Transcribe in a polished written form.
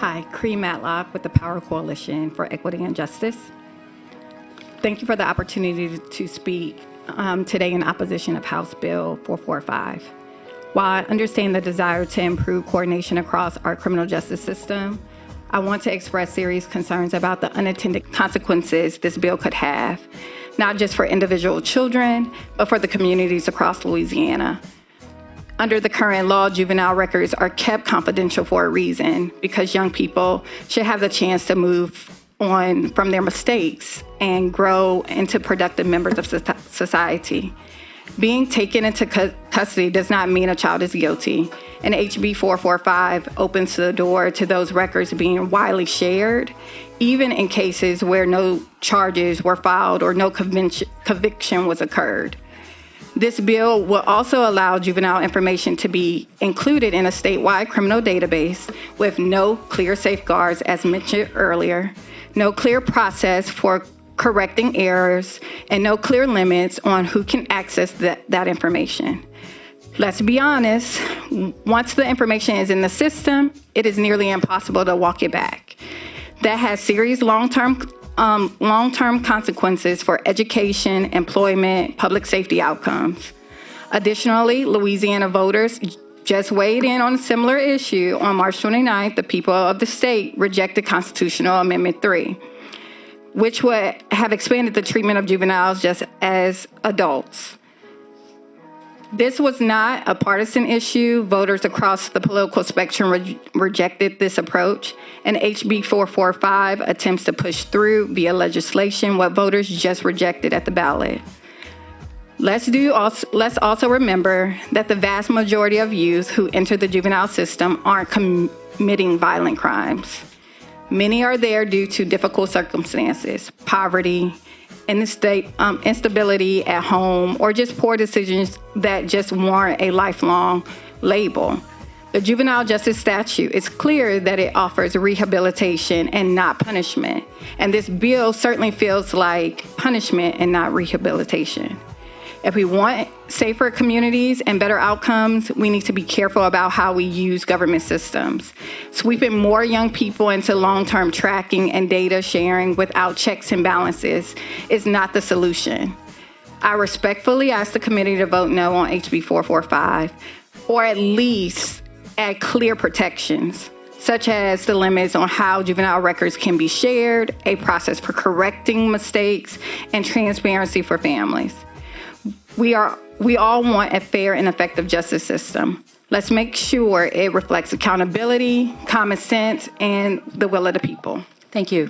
Hi, Cree Matlock with the Power Coalition for Equity and Justice. Thank you for the opportunity to speak today in opposition of House Bill 445. While I understand the desire to improve coordination across our criminal justice system, I want to express serious concerns about the unintended consequences this bill could have, not just for individual children, but for the communities across Louisiana. Under the current law, juvenile records are kept confidential for a reason, because young people should have the chance to move on from their mistakes and grow into productive members of society. Being taken into custody does not mean a child is guilty, and HB 445 opens the door to those records being widely shared, even in cases where no charges were filed or no conviction was occurred. This bill will also allow juvenile information to be included in a statewide criminal database with no clear safeguards, as mentioned earlier, no clear process for correcting errors, and no clear limits on who can access that information. Let's be honest, once the information is in the system, it is nearly impossible to walk it back. That has serious long-term consequences for education, employment, public safety outcomes. Additionally, Louisiana voters just weighed in on a similar issue. On March 29th, the people of the state rejected Constitutional Amendment 3, which would have expanded the treatment of juveniles just as adults. This was not a partisan issue. Voters across the political spectrum rejected this approach, and HB 445 attempts to push through via legislation what voters just rejected at the ballot. Let's also remember that the vast majority of youth who enter the juvenile system aren't committing violent crimes. Many are there due to difficult circumstances, poverty, instability at home, or just poor decisions that just warrant a lifelong label. The juvenile justice statute is clear that it offers rehabilitation and not punishment, and this bill certainly feels like punishment and not rehabilitation. If we want safer communities and better outcomes, we need to be careful about how we use government systems. Sweeping more young people into long-term tracking and data sharing without checks and balances is not the solution. I respectfully ask the committee to vote no on HB 445, or at least add clear protections, such as the limits on how juvenile records can be shared, a process for correcting mistakes, and transparency for families. We all want a fair and effective justice system. Let's make sure it reflects accountability, common sense, and the will of the people. Thank you.